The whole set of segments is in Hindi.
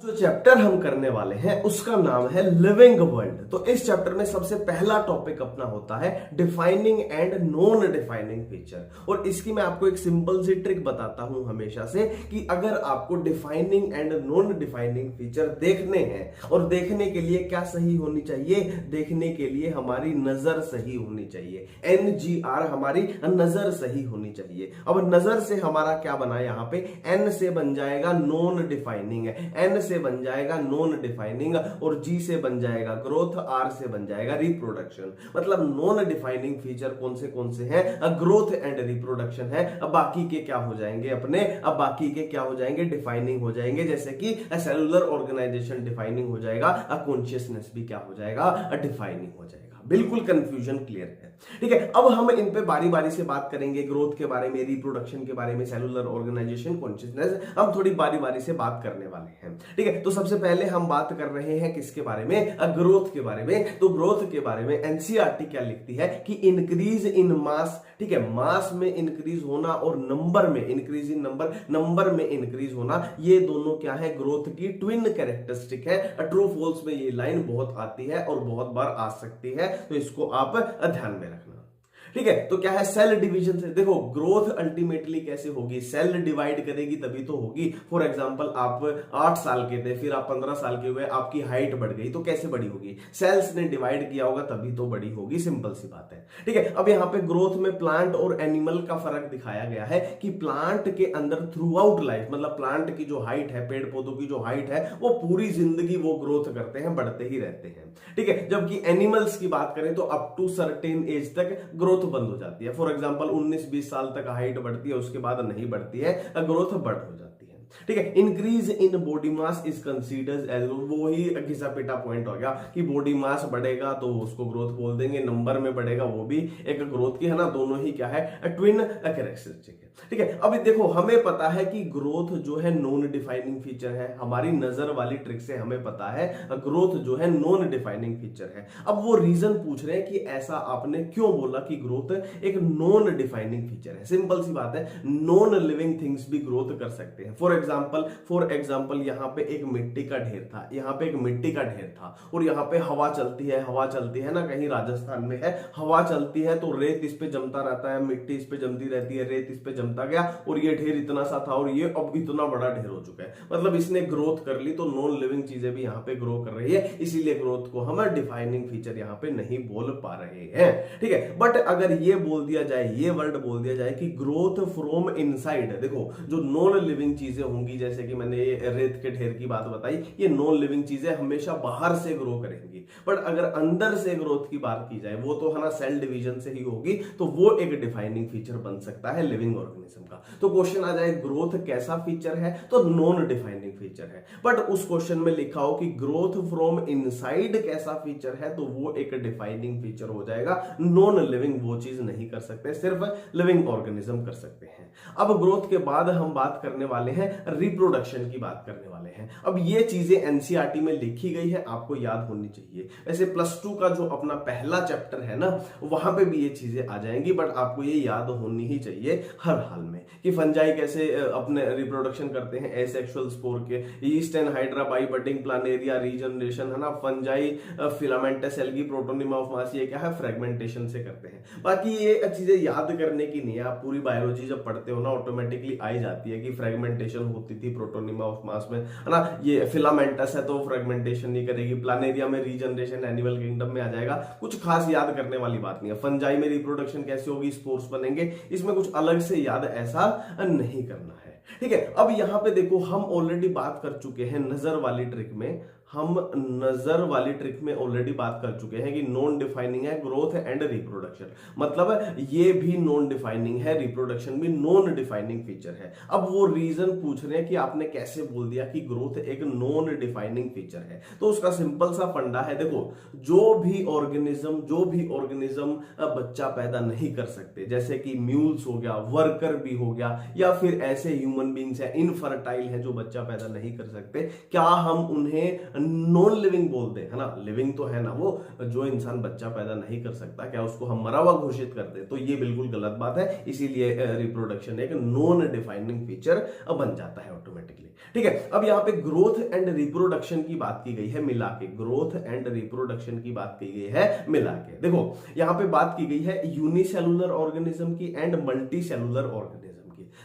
जो चैप्टर हम करने वाले हैं उसका नाम है लिविंग वर्ल्ड। तो इस चैप्टर में सबसे पहला टॉपिक अपना होता है defining and non defining feature. और इसकी मैं आपको एक सिंपल सी ट्रिक बताता हूं हमेशा से कि अगर आपको defining and non defining feature देखने हैं और देखने के लिए क्या सही होनी चाहिए, देखने के लिए हमारी नजर सही होनी चाहिए। NGR हमारी नजर सही होनी चाहिए। अब नजर से हमारा क्या बना, यहां पे N से बन जाएगा नॉन डिफाइनिंग, N से बन जाएगा नॉन डिफाइनिंग और G से बन जाएगा ग्रोथ, R से बन जाएगा रिप्रोडक्शन। मतलब नॉन डिफाइनिंग फीचर कौन से हैं, ग्रोथ एंड रिप्रोडक्शन है। अब बाकी के क्या हो जाएंगे अपने, अब बाकी के क्या हो जाएंगे, डिफाइनिंग हो जाएंगे। जैसे कि सेलुलर ऑर्गेनाइजेशन डिफाइनिंग हो जाएगा, कॉन्शियसनेस भी क्या हो जाएगा, डिफाइनिंग हो जाएगा। बिल्कुल कंफ्यूजन क्लियर है, ठीक है। अब हम इन पे बारी बारी से बात करेंगे, ग्रोथ के बारे में, रिप्रोडक्शन के बारे में, सेलुलर ऑर्गेनाइजेशन, कॉन्शियसनेस, हम थोड़ी बारी बारी से बात करने वाले हैं, ठीक है। तो सबसे पहले हम बात कर रहे हैं किसके बारे में, ग्रोथ के बारे में। तो ग्रोथ के बारे में एनसीईआरटी क्या लिखती है कि इंक्रीज इन मास, ठीक है, मास में इंक्रीज होना और नंबर में इंक्रीज इन नंबर में इंक्रीज होना, ये दोनों क्या है, ग्रोथ की ट्विन कैरेक्टरिस्टिक है। ट्रू फॉल्स में ये लाइन बहुत आती है और बहुत बार आ सकती है, तो इसको आप ध्यान में रखना, ठीक है। तो क्या है, सेल डिवीजन से देखो ग्रोथ अल्टीमेटली कैसे होगी, सेल डिवाइड करेगी तभी तो होगी। फॉर एग्जांपल आप 8 साल के थे, फिर आप 15 साल के हुए, आपकी हाइट बढ़ गई, तो कैसे बड़ी होगी, सेल्स ने डिवाइड किया होगा तभी तो बड़ी होगी, सिंपल सी बात है, ठीक है। अब यहां पे ग्रोथ में प्लांट और एनिमल का फर्क दिखाया गया है कि प्लांट के अंदर थ्रू आउट लाइफ, मतलब प्लांट की जो हाइट है, पेड़ पौधों की जो हाइट है, वो पूरी जिंदगी वो ग्रोथ करते हैं, बढ़ते ही रहते हैं, ठीक है। जबकि एनिमल्स की बात करें तो अप टू सर्टेन एज तक ग्रोथ बंद हो जाती है। फॉर एग्जांपल 19-20 साल तक हाइट बढ़ती है, उसके बाद नहीं बढ़ती है, ग्रोथ बढ़ हो जाती है, ठीक है। Increase in body mass is considered as, वो ही घिसा पिटा पॉइंट हो गया कि बॉडी मास बढ़ेगा तो उसको ग्रोथ बोल देंगे, नंबर में बढ़ेगा वो भी एक ग्रोथ की है ना, दोनों ही क्या है, ट्विन कैरेक्टरिस्टिक है, ठीक है। अभी देखो हमें पता है कि ग्रोथ जो है नॉन डिफाइनिंग फीचर है, हमारी नजर वाली ट्रिक से हमें पता है ग्रोथ जो है नॉन डिफाइनिंग फीचर है। अब वो रीजन पूछ रहे हैं कि ऐसा आपने क्यों बोला कि ग्रोथ एक नॉन डिफाइनिंग फीचर है। सिंपल सी बात है, नॉन लिविंग थिंग्स भी ग्रोथ कर सकते हैं। फॉर एग्जांपल यहां पे एक मिट्टी का ढेर था, यहां पे एक मिट्टी का ढेर था और यहां पे हवा चलती है ना, कहीं राजस्थान में है, हवा चलती है तो रेत इस पे जमता रहता है, मिट्टी इस पे जमती रहती है, रेत इस पे जमता गया और ये ढेर इतना सा था और ये अब इतना बड़ा ढेर हो चुका है। मतलब इसने ग्रोथ कर ली, तो नॉन लिविंग चीजें भी यहां पे ग्रो कर रही है, इसीलिए ग्रोथ को हम डिफाइनिंग फीचर यहां पे नहीं बोल पा रहे हैं, ठीक है। बट अगर ये बोल दिया जाए, ये वर्ड बोल दिया जाए कि ग्रोथ फ्रॉम इनसाइड, देखो जो नॉन लिविंग चीजें होंगी, जैसे कि मैंने ये रेत के ढेर की बात बताई, ये नॉन लिविंग चीजें हमेशा बाहर से ग्रो करेंगी। बट अगर अंदर से ग्रोथ की बात की जाए, वो तो है ना सेल डिवीजन से ही होगी, तो वो एक डिफाइनिंग फीचर बन सकता है लिविंग ऑर्गेनिज्म का। तो क्वेश्चन आ जाए ग्रोथ कैसा फीचर है, तो नॉन डिफाइनिंग फीचर है। बट उस क्वेश्चन में लिखा हो कि ग्रोथ फ्रॉम इनसाइड कैसा फीचर है, तो वो एक डिफाइनिंग फीचर हो जाएगा। नॉन लिविंग वो चीज नहीं कर सकते, सिर्फ लिविंग ऑर्गेनिज्म कर सकते हैं। अब ग्रोथ के बाद हम बात करने वाले हैं रिप्रोडक्शन की बात करने वाले हैं। अब ये चीजें एनसीईआरटी में लिखी गई है, आपको याद होनी चाहिए। वैसे +2 का जो अपना पहला चैप्टर है ना, वहां पे भी ये चीजें आ जाएंगी, बट आपको ये याद होनी ही चाहिए हर हाल में कि फंजाई कैसे अपने रिप्रोडक्शन करते हैं एसेक्सुअल स्पोर के, east and hydra, by budding, Planaria, regeneration, है ना, fungi, filamentous algae, protonema of mass, ये क्या है, फ्रेगमेंटेशन से करते हैं। बाकी ये चीजें याद करने की नहीं है, आप पूरी बायोलॉजी जब पढ़ते हो ना ऑटोमेटिकली आई जाती है कि फ्रेगमेंटेशन होती थी प्रोटोनिमा ऑफ मास में, है ना, ये फिलामेंटस है तो फ्रेगमेंटेशन नहीं करेगी, प्लानेरिया में रीजनरेशन, एनिमल किंगडम में आ जाएगा। कुछ खास याद करने वाली बात नहीं है। फंजाई में रिप्रोडक्शन कैसे होगी, स्पोर्स बनेंगे, इसमें कुछ अलग से याद ऐसा नहीं करना है, ठीक है। अब यहां पे देखो हम ऑलरेडी बात कर चुके हैं नजर वाली ट्रिक में, हम नजर वाली ट्रिक में ऑलरेडी बात कर चुके हैं कि नॉन डिफाइनिंग है ग्रोथ एंड रिप्रोडक्शन, मतलब ये भी नॉन डिफाइनिंग है, रिप्रोडक्शन भी नॉन डिफाइनिंग फीचर है। अब वो रीजन पूछ रहे हैं कि आपने कैसे बोल दिया कि ग्रोथ एक नॉन डिफाइनिंग फीचर है, तो उसका सिंपल सा फंडा है, देखो जो भी ऑर्गेनिज्म बच्चा पैदा नहीं कर सकते, जैसे कि म्यूल्स हो गया, वर्कर भी हो गया, या फिर ऐसे ह्यूमन बींग्स है इनफर्टाइल है जो बच्चा पैदा नहीं कर सकते, क्या हम उन्हें नॉन लिविंग बोल दें, है ना, लिविंग तो है ना वो, जो इंसान बच्चा पैदा नहीं कर सकता, क्या उसको हम मरा हुआ घोषित कर दें? तो ये बिल्कुल गलत बात है। इसीलिए रिप्रोडक्शन एक नॉन डिफाइनिंग फीचर बन जाता है ऑटोमेटिकली। ठीक है, अब यहाँ पे ग्रोथ एंड रिप्रोडक्शन की बात की गई है मिला के, ग्रोथ एंड रिप्रोडक्शन की बात की गई है मिला के। देखो यहाँ पे बात की गई है यूनिसेलुलर ऑर्गेनिज्म की एंड मल्टी सेलुलर ऑर्गेनिज्म।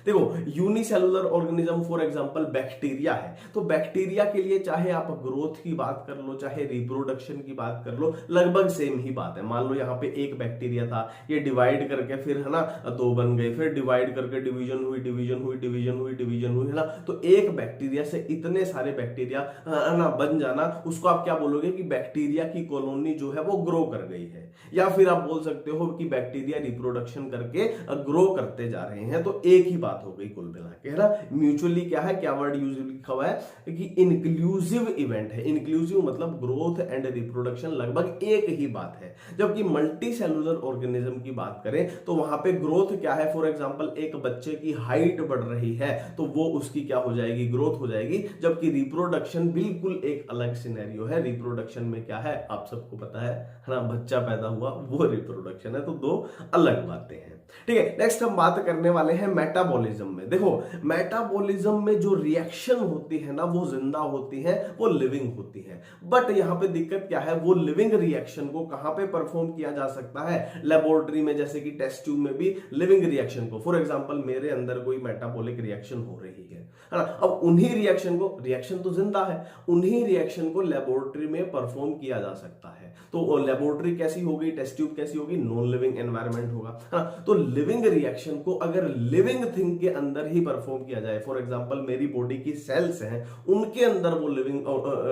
देखो unicellular organism for example bacteria है, तो बैक्टीरिया के लिए चाहे आप ग्रोथ की बात कर लो चाहे रिप्रोडक्शन की बात कर लो, लगभग सेम ही बात है। मान लो यहाँ पे एक बैक्टीरिया था, ये डिवाइड करके फिर है ना दो बन गए, फिर डिवाइड करके डिवीजन हुई डिवीजन हुई डिवीजन हुई डिवीजन हुई, है ना। तो एक बैक्टीरिया से इतने सारे बैक्टीरिया है ना बन जाना, उसको आप क्या बोलोगे कि बैक्टीरिया की कॉलोनी जो है वो ग्रो कर गई है। या फिर आप बोल सकते हो कि बैक्टीरिया रिप्रोडक्शन करके ग्रो करते जा रहे हैं। तो एक ही बात हो गई कुल मिला के, है ना। म्यूचुअली क्या है, क्या वर्ड यूज लिखा हुआ है कि इंक्लूसिव इवेंट है। इंक्लूसिव मतलब ग्रोथ एंड रिप्रोडक्शन लगभग एक ही बात है। जबकि मल्टी सेलुलर ऑर्गेनिज्म की बात करें तो वहां पे ग्रोथ क्या है, फॉर एग्जांपल एक बच्चे की हाइट बढ़ रही है तो वो उसकी क्या हो जाएगी, ग्रोथ हो जाएगी। जबकि रिप्रोडक्शन बिल्कुल एक अलग सिनेरियो है। रिप्रोडक्शन में क्या है आप सबको पता है ना, बच्चा पैदा हुआ वो रिप्रोडक्शन है। तो दो अलग बातें हैं। ठीक है, नेक्स्ट हम बात करने वाले हैं मेटाबॉलिज्म में। देखो मेटाबॉलिज्म में जो रिएक्शन होती है ना वो जिंदा होती है, वो लिविंग होती है। बट यहां पे दिक्कत क्या है, वो लिविंग रिएक्शन को कहां पे परफॉर्म किया जा सकता है, लेबोरेटरी में, जैसे कि टेस्ट ट्यूब में भी लिविंग रिएक्शन को, फॉर एग्जांपल मेरे अंदर कोई मेटाबॉलिक रिएक्शन हो रही है ना, अब उन्हीं रिएक्शन को, रिएक्शन तो जिंदा है, उन्हीं रिएक्शन को लेबोरेटरी में परफॉर्म किया जा सकता है। तो लेबोरेटरी कैसी होगी, टेस्ट ट्यूब कैसी होगी, नॉन लिविंग एनवायरनमेंट होगा, है ना। तो लिविंग रिएक्शन को अगर लिविंग थिंग के अंदर ही परफॉर्म किया जाए, फॉर एग्जांपल मेरी बॉडी की सेल्स हैं उनके अंदर वो लिविंग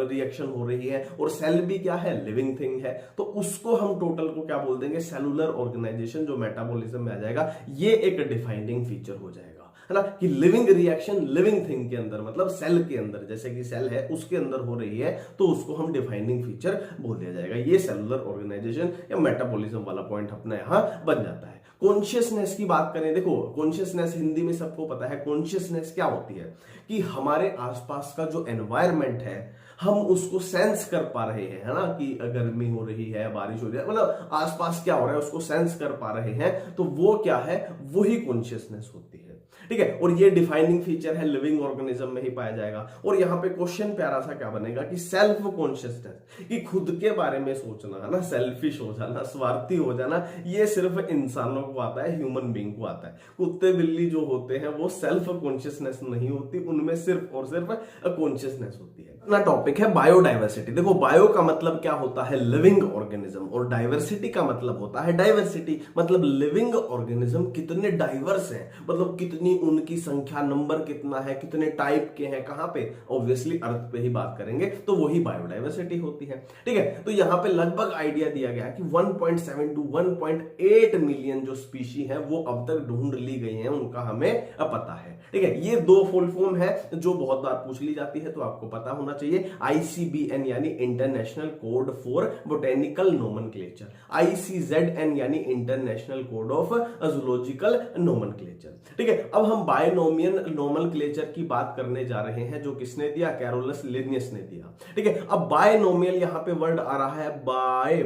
रिएक्शन हो रही है, और सेल भी क्या है, लिविंग थिंग है, तो उसको हम टोटल को क्या बोल देंगे, सेलुलर ऑर्गेनाइजेशन, जो मेटाबॉलिज्म में आ जाएगा। ये एक डिफाइनिंग फीचर हो जाएगा, है ना, कि लिविंग रिएक्शन लिविंग थिंग के अंदर, मतलब सेल के अंदर, जैसे कि सेल है उसके अंदर हो रही है, तो उसको हम डिफाइनिंग फीचर बोल दिया जाएगा। ये सेलुलर ऑर्गेनाइजेशन या मेटाबॉलिज्म वाला पॉइंट अपना यहां बन जाता है। कॉन्शियसनेस की बात करें, देखो कॉन्शियसनेस हिंदी में सबको पता है, कॉन्शियसनेस क्या होती है कि हमारे आसपास का जो एनवायरनमेंट है हम उसको सेंस कर पा रहे हैं, है ना, कि गर्मी हो रही है, बारिश हो रही है, मतलब आसपास क्या हो रहा है उसको सेंस कर पा रहे हैं, तो वो क्या है, वही कॉन्शियसनेस होती है। ठीक है, और ये डिफाइनिंग फीचर है, लिविंग ऑर्गेनिज्म में ही पाया जाएगा। और यहां पे क्वेश्चन प्यारा सा क्या बनेगा कि सेल्फ कॉन्शियसनेस, कि खुद के बारे में सोचना, है ना, सेल्फिश हो जाना, स्वार्थी हो जाना, ये सिर्फ इंसानों को आता है, ह्यूमन बीइंग को आता है। कुत्ते बिल्ली जो होते हैं वो सेल्फ कॉन्शियसनेस नहीं होती, उनमें सिर्फ और सिर्फ कॉन्शियसनेस होती है। अपना टॉपिक है बायोडाइवर्सिटी। देखो बायो का मतलब क्या होता है, लिविंग ऑर्गेनिज्म, और डाइवर्सिटी का मतलब होता है डाइवर्सिटी, मतलब लिविंग ऑर्गेनिज्म कितने डाइवर्स हैं, मतलब कितनी उनकी संख्या, नंबर कितना है, कितने टाइप के हैं, कहां पे, ऑब्वियसली अर्थ पे ही बात करेंगे, तो वही बायोडाइवर्सिटी होती है। ठीक है, तो यहां पे लगभग आइडिया दिया गया कि 1.7 to 1.8 मिलियन जो स्पीशी है वो अब तक ढूंढ ली गई हैं, उनका हमें पता है। ठीक है, ये दो फुल फॉर्म है जो बहुत बार पूछ ली जाती है, तो आपको पता होना चाहिए। ICBN यानी international code for botanical nomenclature, ICZN यानी international code of zoological nomenclature. ठीक है, अब हम बायनोमियल नोमेनक्लेचर की बात करने जा रहे हैं, जो किसने दिया, कैरोलस लिनियस ने दिया। ठीक है, अब बायनोमियल यहां पे वर्ड आ रहा है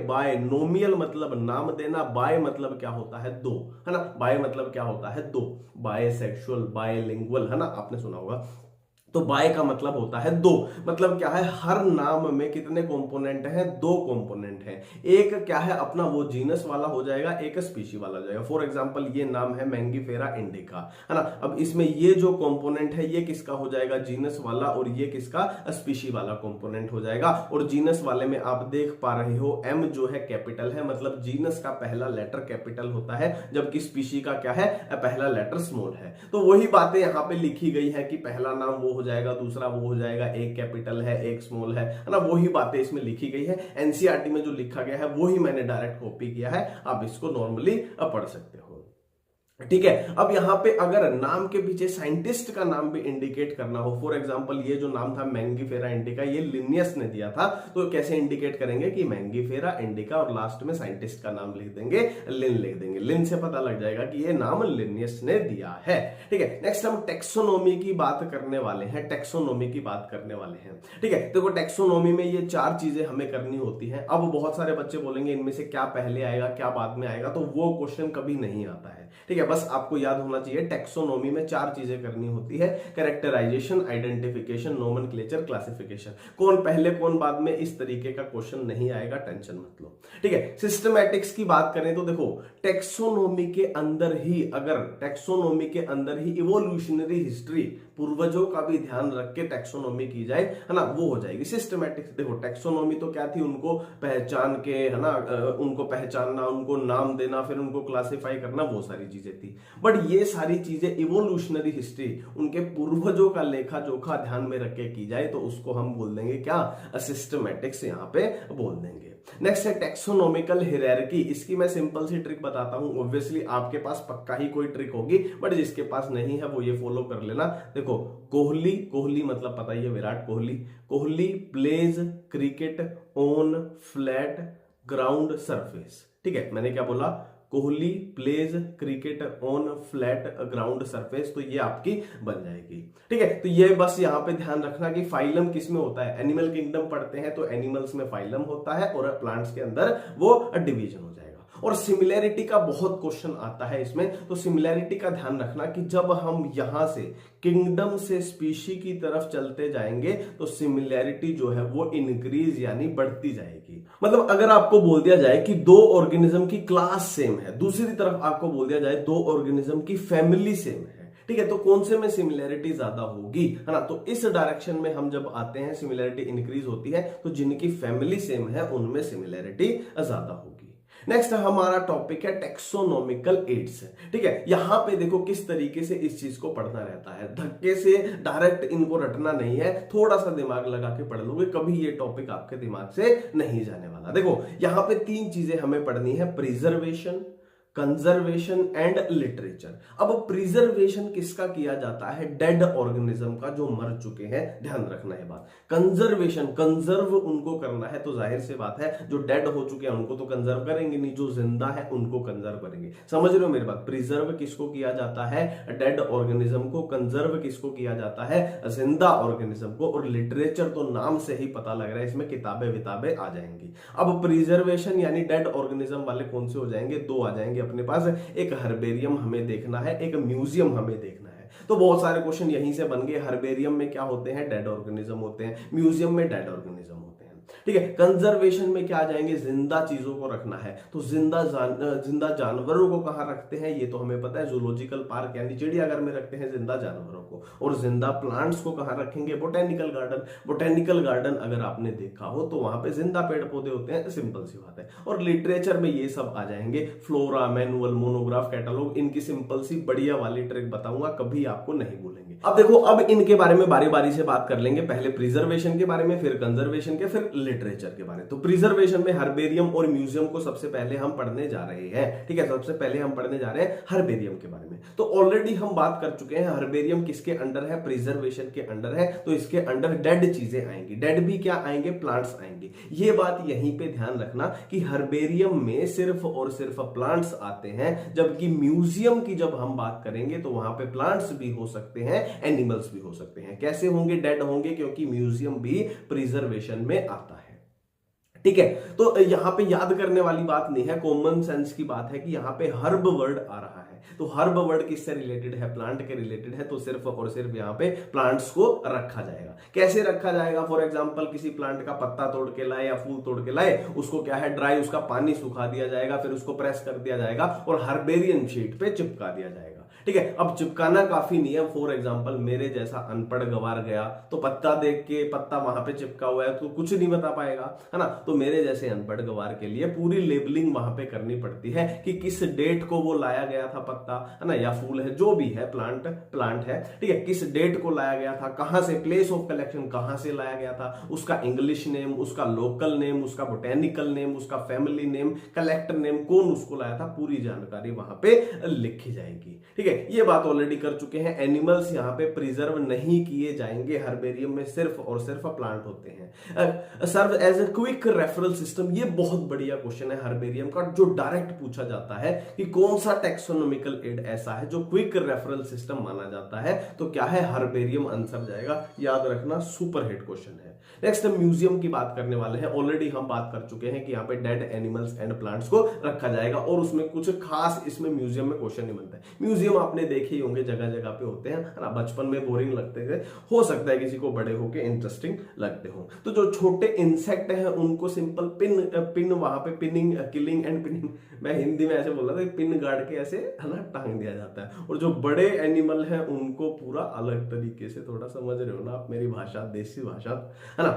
बायनोमियल मतलब नाम देना, बाय मतलब क्या होता है, दो, है ना, बाय मतलब क्या होता है, दो, बायसेक्सुअल, बायलिंगुअल, है ना, आपने सुना होगा। तो बाय का मतलब होता है दो, मतलब क्या है, हर नाम में कितने कंपोनेंट हैं, दो कंपोनेंट हैं। एक क्या है अपना वो जीनस वाला हो जाएगा, एक स्पीशी वाला हो जाएगा। फॉर एग्जांपल ये नाम है मैंगीफेरा इंडिका, है ना, अब इसमें ये जो कंपोनेंट है ये किसका हो जाएगा, जीनस वाला, और ये किसका, स्पीशी वाला कंपोनेंट हो जाएगा। और जीनस वाले में आप देख पा रहे हो एम जो है कैपिटल है, मतलब जीनस का पहला लेटर कैपिटल होता है, जबकि स्पीशी का क्या है, पहला लेटर स्मॉल है। तो वही बातें यहां पे लिखी गई है कि पहला नाम वो हो जाएगा, दूसरा वो हो जाएगा, एक कैपिटल है एक स्मॉल है ना, वही बातें इसमें लिखी गई है। एनसीईआरटी में जो लिखा गया है वही मैंने डायरेक्ट कॉपी किया है, आप इसको नॉर्मली पढ़ सकते हो। ठीक है। अब यहां पे अगर नाम के पीछे साइंटिस्ट का नाम भी इंडिकेट करना हो, फॉर एग्जांपल ये जो नाम था मैंगीफेरा इंडिका, ये लिनियस ने दिया था, तो कैसे इंडिकेट करेंगे कि मैंगीफेरा इंडिका और लास्ट में साइंटिस्ट का नाम लिख देंगे, लिन लिख देंगे। लिन से पता लग जाएगा कि ये नाम लिनियस ने दिया है। ठीक है, नेक्स्ट हम टेक्सोनोमी की बात करने वाले हैं। टेक्सोनोमी की बात करने वाले हैं। ठीक है, देखो टेक्सोनोमी में ये 4 चीजें हमें करनी होती हैं। अब बहुत सारे बच्चे बोलेंगे इनमें से क्या पहले आएगा क्या बाद में आएगा, तो वो क्वेश्चन कभी नहीं आता है। ठीक है, बस आपको याद होना चाहिए टेक्सोनोमी में 4 चीजें करनी होती है, कैरेक्टराइजेशन, आइडेंटिफिकेशन, नोमेनक्लेचर, क्लासिफिकेशन। कौन पहले कौन बाद में, इस तरीके का क्वेश्चन नहीं आएगा, टेंशन मत लो। ठीक है, सिस्टमैटिक्स की बात करें तो देखो टेक्सोनोमी के अंदर ही, अगर टेक्सोनोमी के अंदर ही इवोल्यूशनरी हिस्ट्री, पूर्वजों का भी ध्यान रख के टेक्सोनोमी की जाए, है ना, वो हो जाएगी सिस्टमैटिक्स। देखो टेक्सोनोमी तो क्या थी, उनको पहचान के, है ना, उनको पहचानना, उनको नाम देना, फिर उनको क्लासिफाई करना, वो सारी चीजें थी। बट ये सारी चीजें इवोल्यूशनरी हिस्ट्री, उनके पूर्वजों का लेखा जोखा ध्यान में रख के की जाए तो उसको हम बोल देंगे क्या, सिस्टमैटिक्स यहां पे बोल देंगे। नेक्स्ट है टेक्सोनोमिकल हियरार्की। इसकी मैं सिंपल सी ट्रिक बताता हूं। ऑब्वियसली आपके पास पक्का ही कोई ट्रिक होगी, बट जिसके पास नहीं है वो ये फॉलो कर लेना। देखो कोहली, कोहली मतलब पता ही है, Virat Kohli. Kohli pledge cricket on flat ground surface. ठीक है, मैंने क्या बोला, Kohli pledge cricket on flat ground surface, तो ये आपकी बन जाएगी। ठीक है, तो ये बस यहां पे ध्यान रखना कि फाइलम किसमें होता है, एनिमल किंगडम पढ़ते हैं तो एनिमल्स में फाइलम होता है और प्लांट्स के अंदर वो डिवीजन हो जाएगा। और सिमिलैरिटी का बहुत क्वेश्चन आता है इसमें, तो सिमिलैरिटी का ध्यान रखना कि जब हम यहां से किंगडम से स्पीशी की तरफ चलते जाएंगे तो सिमिलैरिटी जो है वो इंक्रीज यानी बढ़ती जाएगी। मतलब अगर आपको बोल दिया जाए कि 2 ऑर्गेनिज्म की क्लास सेम है, दूसरी तरफ आपको बोल दिया जाए 2 ऑर्गेनिज्म की फैमिली सेम है, ठीक है, तो कौन से में सिमिलैरिटी ज्यादा होगी, है ना, तो इस डायरेक्शन में हम जब आते हैं सिमिलैरिटी इंक्रीज होती है, तो जिनकी फैमिली सेम है उनमें सिमिलैरिटी ज्यादा होगी। नेक्स्ट हमारा टॉपिक है टेक्सोनोमिकल एड्स। ठीक है, यहां पे देखो किस तरीके से इस चीज को पढ़ना रहता है, धक्के से डायरेक्ट इनको रटना नहीं है, थोड़ा सा दिमाग लगा के पढ़ लोगे, कभी ये टॉपिक आपके दिमाग से नहीं जाने वाला। देखो यहां पे 3 चीजें हमें पढ़नी है, प्रिजर्वेशन, कंजर्वेशन एंड लिटरेचर। अब प्रिजर्वेशन किसका किया जाता है, डेड ऑर्गेनिज्म का, जो मर चुके हैं, ध्यान रखना है बात। कंजर्वेशन, कंजर्व उनको करना है, तो जाहिर सी बात है जो डेड हो चुके हैं उनको तो कंजर्व करेंगे नहीं, जो जिंदा है उनको कंजर्व करेंगे। समझ रहे हो मेरी बात, प्रिजर्व किसको किया जाता है, डेड ऑर्गेनिज्म को, कंजर्व किसको किया जाता है, जिंदा ऑर्गेनिज्म को। और लिटरेचर तो नाम से ही पता लग रहा है, इसमें किताबें विताबें आ जाएंगी। अब प्रिजर्वेशन यानी डेड ऑर्गेनिज्म वाले कौन से हो जाएंगे, 2 आ जाएंगे अपने पास, एक हर्बेरियम हमें देखना है, एक म्यूजियम हमें देखना है। तो बहुत सारे क्वेश्चन यहीं से बन गए। हर्बेरियम में क्या होते हैं, डेड ऑर्गेनिज्म होते हैं, म्यूजियम में डेड ऑर्गेनिज्म होते हैं। ठीक है, कंजर्वेशन में क्या आ जाएंगे, जिंदा चीजों को रखना है, तो जिंदा जानवरों को कहां रखते हैं ये तो हमें पता है, जूलॉजिकल पार्क यानी चिड़ियाघर में रखते हैं जिंदा जानवरों को। और जिंदा प्लांट्स को कहां रखेंगे, बोटेनिकल गार्डन। बोटेनिकल गार्डन अगर आपने देखा हो तो वहां पे जिंदा पेड़ पौधे होते हैं, सिंपल सी बात है। और लिटरेचर में ये सब आ जाएंगे, फ्लोरा, मैनुअल, मोनोग्राफ, कैटलॉग। इनकी सिंपल सी बढ़िया वाली ट्रिक बताऊंगा, कभी आपको नहीं भूलेंगे। अब देखो, अब इनके बारे में बारी बारी से बात कर लेंगे, पहले प्रिजर्वेशन के बारे में, फिर कंजर्वेशन के, फिर लिटरेचर के बारे में। तो प्रिजर्वेशन में हर्बेरियम और म्यूजियम को सबसे पहले हम पढ़ने जा रहे हैं। ठीक है, सबसे पहले हम पढ़ने जा रहे हैं हर्बेरियम के बारे में। तो ऑलरेडी हम बात कर चुके हैं, हर्बेरियम किसके अंडर है, प्रिजर्वेशन के अंडर है, तो इसके अंडर डेड चीजें आएंगी। डेड भी क्या आएंगे, प्लांट्स आएंगे। ये बात यहीं पे ध्यान रखना कि हर्बेरियम में सिर्फ और सिर्फ प्लांट्स आते हैं, जबकि म्यूजियम की जब हम बात करेंगे तो वहां पे प्लांट्स भी हो सकते हैं, एनिमल्स भी हो सकते हैं। कैसे होंगे, डेड होंगे, क्योंकि म्यूजियम भी प्रिजर्वेशन में आता है। ठीक है, तो यहां पे याद करने वाली बात नहीं है, कॉमन सेंस की बात है कि यहां पे हर्ब वर्ड आ रहा है, तो हर्ब वर्ड किससे रिलेटेड है, प्लांट के रिलेटेड है, तो सिर्फ और सिर्फ यहां पे प्लांट्स को रखा जाएगा। कैसे रखा जाएगा, फॉर एग्जांपल किसी प्लांट का पत्ता तोड़ के लाए या फूल तोड़ के लाए, उसको क्या है, ड्राई, उसका पानी सुखा दिया जाएगा, फिर उसको प्रेस कर दिया जाएगा और हर्बेरियन शीट पे चिपका दिया जाएगा। ठीक है। अब चिपकाना काफी नहीं है। फॉर एग्जाम्पल मेरे जैसा अनपढ़ गवार गया तो पत्ता देख के पत्ता वहां पे चिपका हुआ है तो कुछ नहीं बता पाएगा, है ना। तो मेरे जैसे अनपढ़ गवार के लिए पूरी लेबलिंग वहां पे करनी पड़ती है कि किस डेट को वो लाया गया था पत्ता, है ना, या फूल है, जो भी है, प्लांट है, ठीक है, किस डेट को लाया गया था, कहां से, प्लेस ऑफ कलेक्शन कहां से लाया गया था, उसका इंग्लिश नेम, उसका लोकल नेम, उसका बोटेनिकल नेम, उसका फैमिली नेम, कलेक्टर नेम, कौन उसको लाया था, पूरी जानकारी वहां पे लिखी जाएगी। ठीक है, ये बात ऑलरेडी कर चुके हैं। एनिमल्स यहाँ पे प्रिजर्व नहीं किए जाएंगे, हर्बेरियम में सिर्फ और सिर्फ प्लांट होते हैं। Serve as a quick referral system, ये बहुत बढ़िया क्वेश्चन है हर्बेरियम का, जो डायरेक्ट पूछा जाता है कि कौन सा टेक्सोनोमिकल एड ऐसा है जो क्विक रेफरल सिस्टम माना जाता है, तो क्या है, हर्बेरियम आंसर जाएगा। याद रखना, सुपर हिट क्वेश्चन है। नेक्स्ट म्यूजियम की बात करने वाले हैं। ऑलरेडी हम बात कर चुके हैं कि यहाँ पे डेड एनिमल्स एंड प्लांट्स को रखा जाएगा और उसमें कुछ खास इसमें म्यूजियम में क्वेश्चन नहीं बनता है। म्यूजियम आपने देखे ही होंगे, जगह जगह पे होते हैं, है ना। बचपन में बोरिंग लगते थे, हो सकता है किसी को बड़े होके इंटरेस्टिंग लगते हो। तो जो छोटे इंसेक्ट हैं उनको सिंपल पिन वहां पे पिनिंग, किलिंग एंड पिनिंग, मैं हिंदी में ऐसे बोल रहा था, पिन गाड़ के ऐसे, है ना, टांग दिया जाता है। और जो बड़े एनिमल हैं उनको पूरा अलग तरीके से, थोड़ा समझ रहे हो ना आप मेरी भाषा, देसी भाषा, है ना।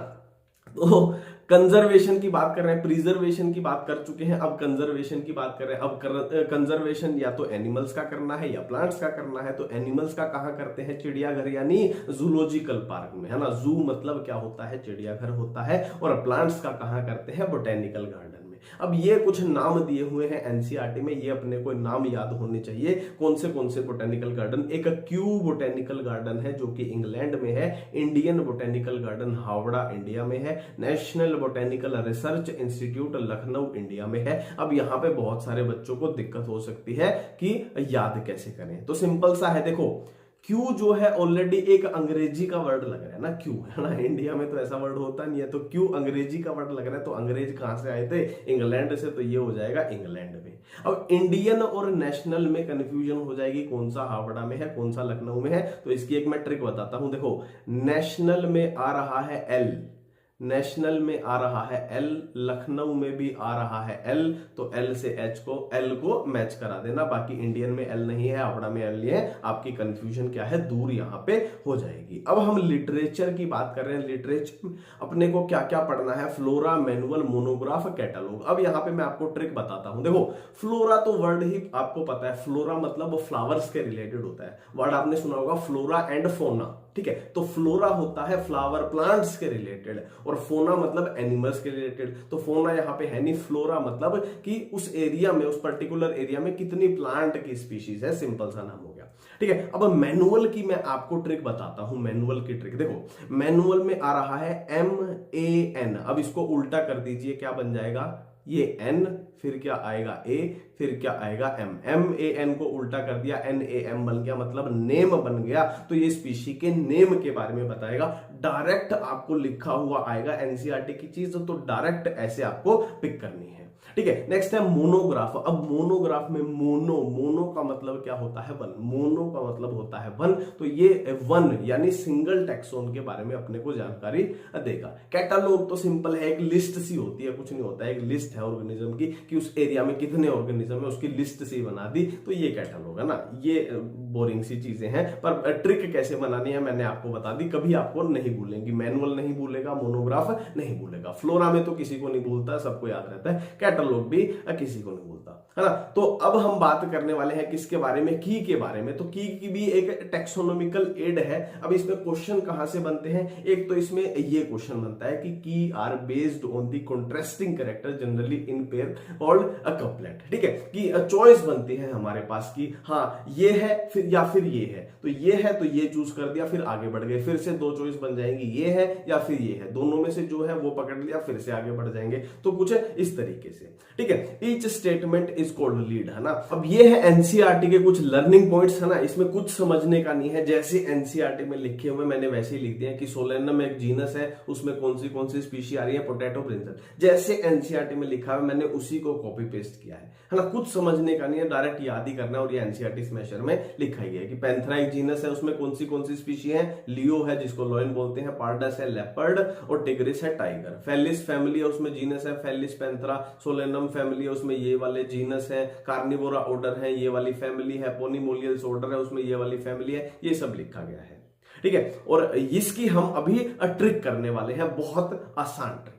तो कंजर्वेशन की बात कर रहे हैं, प्रिजर्वेशन की बात कर चुके हैं, अब कंजर्वेशन की बात कर रहे हैं। अब कंजर्वेशन या तो एनिमल्स का करना है या प्लांट्स का करना है। तो एनिमल्स का कहां करते हैं, चिड़ियाघर यानी जूलॉजिकल पार्क में, है ना। जू मतलब क्या होता है, चिड़ियाघर होता है। और प्लांट्स का कहां करते हैं, बोटेनिकल गार्डन। अब ये कुछ नाम दिए हुए हैं एनसीईआरटी में, ये अपने को नाम याद होने चाहिए, कौन से बोटेनिकल गार्डन। एक क्यू बोटेनिकल गार्डन है जो कि इंग्लैंड में है, Indian botanical garden Howrah India में है, national botanical research institute Lucknow India में है। अब यहाँ पे बहुत सारे बच्चों को दिक्कत हो सकती है कि याद कैसे करें, तो सिंपल सा है, देखो क्यू जो है ऑलरेडी एक अंग्रेजी का वर्ड लग रहा है ना, क्यू, है ना। इंडिया में तो ऐसा वर्ड होता नहीं है, तो क्यू अंग्रेजी का वर्ड लग रहा है। तो अंग्रेज कहां से आए थे, इंग्लैंड से, तो ये हो जाएगा इंग्लैंड में। अब इंडियन और नेशनल में कंफ्यूजन हो जाएगी, कौन सा हावड़ा में है, कौन सा लखनऊ में है। तो इसकी एक मैं ट्रिक बताता हूं, देखो नेशनल में आ रहा है एल, नेशनल में आ रहा है एल, लखनऊ में भी आ रहा है एल, तो एल से एच को, एल को मैच करा देना। बाकी इंडियन में एल नहीं है, हावड़ा में एल नहीं है, आपकी कंफ्यूजन क्या है, दूर यहां पे हो जाएगी। अब हम लिटरेचर की बात कर रहे हैं। लिटरेचर अपने को क्या क्या पढ़ना है, फ्लोरा, मैनुअल, मोनोग्राफ, कैटलॉग। अब यहां पे मैं आपको ट्रिक बताता हूं, देखो फ्लोरा तो वर्ड ही आपको पता है, फ्लोरा मतलब फ्लावर्स के रिलेटेड होता है। वर्ड आपने सुना होगा फ्लोरा एंड फोना, ठीक है। तो फ्लोरा होता है फ्लावर प्लांट्स के रिलेटेड, और फोना मतलब एनिमल्स के रिलेटेड। तो फोना यहां पे है नहीं, फ्लोरा मतलब कि उस एरिया में, उस पर्टिकुलर एरिया में कितनी प्लांट की स्पीशीज है, सिंपल सा नाम हो गया, ठीक है। अब मैनुअल की मैं आपको ट्रिक बताता हूं, मैनुअल की ट्रिक देखो, मैनुअल में आ रहा है MAN। अब इसको उल्टा कर दीजिए, क्या बन जाएगा, ये N, फिर क्या आएगा A, फिर क्या आएगा M। MAN को उल्टा कर दिया, NAM बन गया, मतलब नेम बन गया। तो ये स्पीशी के नेम के बारे में बताएगा, डायरेक्ट आपको लिखा हुआ आएगा एनसीईआरटी की चीज, तो डायरेक्ट ऐसे आपको पिक करनी है, ठीक है। नेक्स्ट है मोनोग्राफ। अब मोनोग्राफ में मोनो का मतलब क्या होता है, वन, मोनो का मतलब होता है वन। तो ये वन यानी सिंगल टैक्सोन के बारे में अपने को जानकारी देगा। कैटलॉग तो सिंपल है, एक लिस्ट सी होती है, कुछ नहीं होता है, एक लिस्ट है ऑर्गेनिज्म की कि उस एरिया में कितने ऑर्गेनिज्म है, उसकी लिस्ट सी बना दी, तो ये कैटलॉग है ना। ये बोरिंग सी चीजें हैं, पर ट्रिक कैसे बनानी है मैंने आपको बता दी, कभी आपको नहीं भूलेंगी। मैनुअल नहीं भूलेगा, मोनोग्राफ नहीं भूलेगा, फ्लोरा में तो किसी को नहीं भूलता, सबको याद रहता है, कैटलॉग भी किसी को नहीं भूलता, है ना। तो अब हम बात करने वाले हैं किसके बारे में, की के बारे में। तो की भी एक टेक्सोनोमिकल एड है। अब इसमें क्वेश्चन कहां से बनते हैं, एक तो इसमें ये क्वेश्चन बनता है कि की are based on the contrasting character generally in pair called a couplet, ठीक है। कि चॉइस बनती है हमारे पास की, हाँ ये है फिर या फिर ये है, तो ये है तो ये चूज कर दिया, फिर आगे बढ़ गए, फिर से दो चॉइस बन जाएंगी, ये है या फिर ये है, दोनों में से जो है वो पकड़ लिया, फिर से आगे बढ़ जाएंगे। तो कुछ इस तरीके से, ठीक है। Each statement is called lead, है ना। अब ये है एनसीईआरटी के कुछ लर्निंग पॉइंट्स, है ना। इसमें कुछ समझने का नहीं है, जैसे एनसीईआरटी में लिखे हुए मैंने वैसे ही लिख दिया कि सोलेनम एक जीनस है, उसमें कौन सी स्पीशी आ रही है, पोटैटो ब्रिंजल, जैसे एनसीईआरटी में लिखा है मैंने उसी को कॉपी पेस्ट किया है ना। कुछ समझने का नहीं है, डायरेक्ट याद ही करना है। और ये एनसीईआरटी स्मैशर में लिखा ही है कि पैंथरा एक जीनस है, उसमें कौन सी स्पीशी है, लियो है जिसको लॉयन बोलते हैं, पार्डस है लेपर्ड, और टिग्रिस है टाइगर। फेलिस फैमिली है, उसमें जीनस है फेलिस पैंथरा। सोलेनम फैमिली है, उसमें ये वाले वाले जीनस है, कार्निवोरा ऑर्डर है, ये वाली फैमिली है, पोनीमोलियल्स ऑर्डर है, उसमें ये वाली फैमिली है, ये सब लिखा गया है। ठीक है, और इसकी हम अभी ट्रिक करने वाले हैं, बहुत आसान ट्रिक।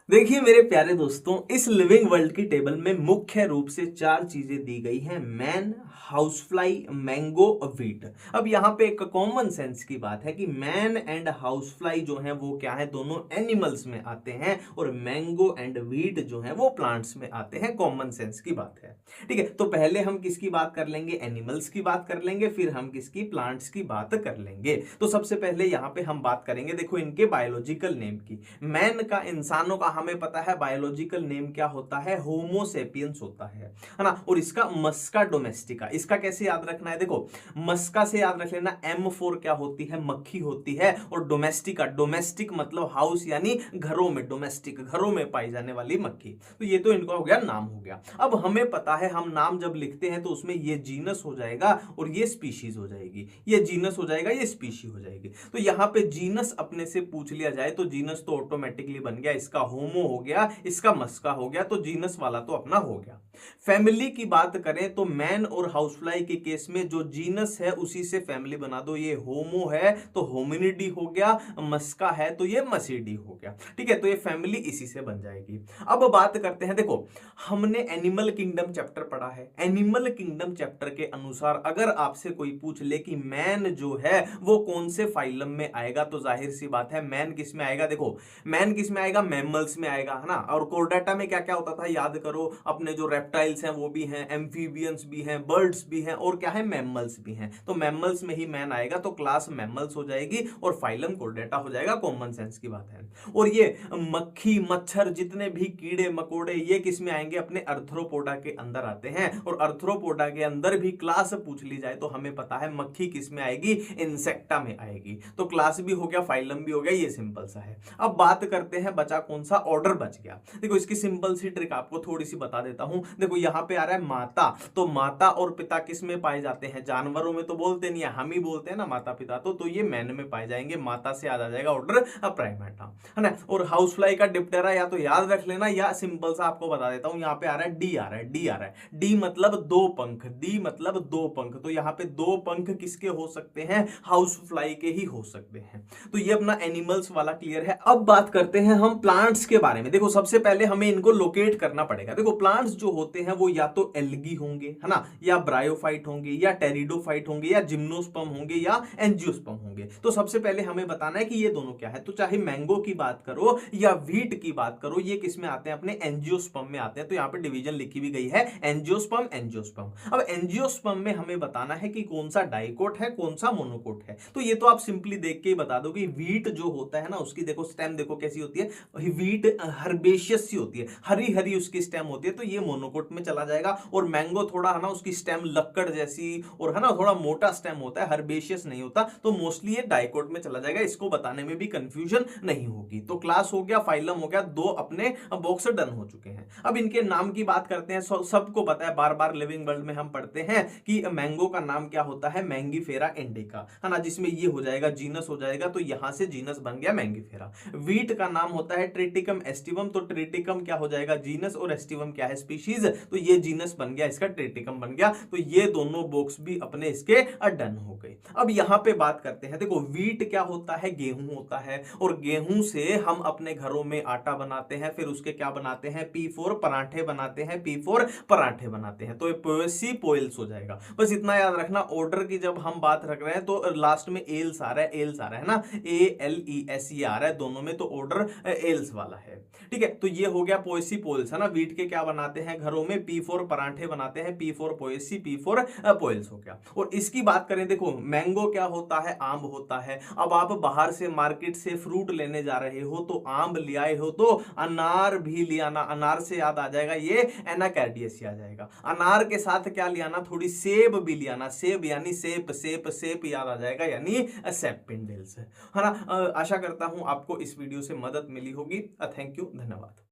देखिए मेरे प्यारे दोस्तों, इस लिविंग वर्ल्ड की टेबल में मुख्य रूप से 4 चीजें दी गई हैं: मैन, हाउसफ्लाई, मैंगो और व्हीट। अब यहाँ पे एक कॉमन सेंस की बात है कि मैन एंड हाउसफ्लाई जो है वो क्या है, दोनों एनिमल्स में आते हैं, और मैंगो एंड व्हीट जो है वो प्लांट्स में आते हैं। कॉमन सेंस की बात है। ठीक है, तो पहले हम किसकी बात कर लेंगे? एनिमल्स की बात कर लेंगे, फिर हम किसकी? प्लांट्स की बात कर लेंगे। तो सबसे पहले यहाँ पे हम बात करेंगे, देखो, इनके बायोलॉजिकल नेम की। मैन का, इंसानों का, हमें पता है बायोलॉजिकल नेम क्या होता है, होमो सेपियंस होता है ना। और इसका मस्का डोमेस्टिका, इसका कैसे याद रखना है? देखो, मस्का से याद रख लेना, M4 क्या होती है? मक्खी होती है। और डोमेस्टिका, डोमेस्टिक मतलब हाउस, यानी घरों में, डोमेस्टिक घरों में पाई जाने वाली मक्खी। तो ये तो इनका हो गया, नाम हो गया। अब हमें पता है, हम नाम जब लिखते हैं तो उसमें ये जीनस हो जाएगा और ये स्पीशीज हो जाएगी, ये जीनस हो जाएगा, ये स्पीशी हो जाएगी। तो यहां पे जीनस अपने से पूछ लिया जाए तो जीनस तो ऑटोमेटिकली बन गया, इसका होमो हो गया, इसका मस्का हो गया, तो जीनस वाला तो अपना हो गया। फैमिली की बात करें तो मैन और हाउसफ्लाई के केस में जो जीनस है उसी से फैमिली बना दो। ये होमो है तो होमिनिडी हो गया, मस्का है तो ये मसीडी हो गया। ठीक है, तो ये फैमिली इसी से बन जाएगी। अब बात करते हैं, देखो, हमने एनिमल किंगडम चैप्टर पढ़ा है। एनिमल किंगडम चैप्टर के अनुसार अगर आपसे कोई पूछ ले कि मैन जो है वो कौन से फाइलम में आएगा, तो जाहिर सी बात है मैन किस में आएगा? देखो, मैन किस में आएगा? मैमल्स में आएगा, है ना। और कोर्डेटा में क्या क्या होता था, याद करो, अपने जो रेप्टाइल्स हैं वो भी हैं, एम्फीबियंस भी हैं, बर्ड्स भी हैं, और क्या है, मैमल्स भी हैं। तो मैमल्स में ही मैन आएगा, तो क्लास मैमल्स हो जाएगी और फाइलम कोर्डेटा हो जाएगा। कॉमन सेंस की बात है। और ये मक्खी, मच्छर, जितने भी कीड़े मकोड़े, ये किस में आएंगे? अपने अर्थ्रोपोडा के अंदर आते हैं। और अर्थ्रोपोडा के अंदर भी क्लास पूछ ली जाए तो हमें पता है मक्खी किस में आएगी? इंसेक्टा में आएगी। तो क्लास भी हो गया, फाइलम भी हो गया, ये सिंपल सा है। अब बात करते हैं, बचा कौन सा? ऑर्डर बच गया। देखो, इसकी सिंपल सी ट्रिक आपको थोड़ी सी बता देता हूं। देखो, यहां पे आ रहा है माता, तो माता और पिता किस में पाए जाते हैं? जानवरों में तो बोलते नहीं है, हम ही बोलते हैं ना माता पिता। तो ये मैन में पाए जाएंगे। माता से याद आ जाएगा ऑर्डर प्राइमेटा, है ना। और हाउसफ्लाई का डिप्टेरा या तो याद रख लेना, या सिंपल सा आपको बता देता हूं, यहां पे आ रहा है डी, आ रहा है डी, आ रहा है डी, मतलब 2 पंख, डी मतलब 2 पंख। तो यहां पे 2 पंख किसके हो सकते हैं? हाउसफ्लाई के ही हो सकते हैं। तो ये अपना एनिमल्स वाला क्लियर है। अब बात करते हैं हम प्लांट्स के बारे में। देखो, सबसे पहले हमें इनको लोकेट करना पड़ेगा। देखो, प्लांट्स जो होते हैं वो या तो एल्गी होंगे, है ना, या ब्रायोफाइट होंगे, या टेरिडोफाइट होंगे, या जिम्नोस्पर्म होंगे, या एंजियोस्पर्म होंगे। तो सबसे पहले हमें बताना है कि ये दोनों क्या है। तो चाहे मैंगो की बात करो या व्हीट की बात करो, ये किस में आते हैं? अपने एंजियोस्पर्म में आते हैं। तो यहां पे डिवीजन लिखी भी गई है, एंजियोस्पर्म, एंजियोस्पर्म। अब एंजियोस्पर्म में हमें बताना है कि कौन सा डाइकोट है, कौन सा मोनोकोट है। तो ये तो आप सिंपली देख के ही बता दो कि व्हीट जो होता है ना, उसकी देखो स्टेम देखो कैसी होती है, व्हीट हर्बेशियस सी होती है, हरी हरी उसकी स्टेम होती है, तो ये मोनोकोट में चला जाएगा। और मैंगो थोड़ा, है ना, उसकी स्टेम लक्कड़ जैसी और, है ना, थोड़ा मोटा स्टेम होता है, हर्बेशियस नहीं होता, तो मोस्टली ये डाइकोट में चला जाएगा। इसको बताने में भी कंफ्यूजन नहीं होगी। तो क्लास हो गया, फाइलम हो गया, 2 अपने बॉक्स डन हो चुके हैं। अब इनके नाम की बात करते हैं। सबको पता है, बार बार लिविंग वर्ल्ड में हम पढ़ते हैं कि मैंगो का नाम क्या होता है? मैंगीफेरा इंडिका, है ना, जिसमें ये हो जाएगा, जीनस हो जाएगा, तो यहां से जीनस बन गया मैंगीफेरा। व्हीट का नाम होता है ट्रिटिकम एस्टिवम, तो ट्रिटिकम क्या हो जाएगा? जीनस, और एस्टिवम क्या है? स्पीशीज, तो ये जीनस बन गया, इसका ट्रिटिकम बन गया। तो ये दोनों बॉक्स भी अपने इसके डन हो गए। अब यहां पे बात करते हैं, देखो, व्हीट क्या होता है? गेहूं होता है, और गेहूं से हम अपने घरों में आटा बनाते हैं, फिर उसके क्या बनाते हैं? P4 पराठे बनाते हैं, P4 पराठे बनाते हैं। तो ये पोएसी पोइल्स हो जाएगा। बस इतना याद रखना, ऑर्डर की जब हम बात रख रहे हैं तो लास्ट में एल्स आ रहा है, एल्स आ रहा है ना, ALES आ रहा है दोनों में, तो ऑर्डर एल्स वाला है। ठीक है, तो ये हो गया पोएसी पोइल्स, है ना। व्हीट के क्या बनाते हैं घरों में? P4 पराठे बनाते हैं, P4 पोएसी, P4 पोइल्स हो गया। और इसकी बात करें, देखो, मैंगो क्या होता है? आम होता है। अब आप बाहर से मार्केट से फ्रूट लेने जा रहे हो तो आम ले आए हो, तो अनार भी ले आना। अनार से याद आ जाएगा ये एनाकार्डियेसी आ जाएगा। अनार के साथ क्या ले आना? थोड़ी सेब भी ले आना। सेब यानी सेप, सेप सेप याद आ जाएगा, यानी सेपपिंडल्स, है ना। आशा करता हूं आपको इस वीडियो से मदद मिली होगी। थैंक यू, धन्यवाद।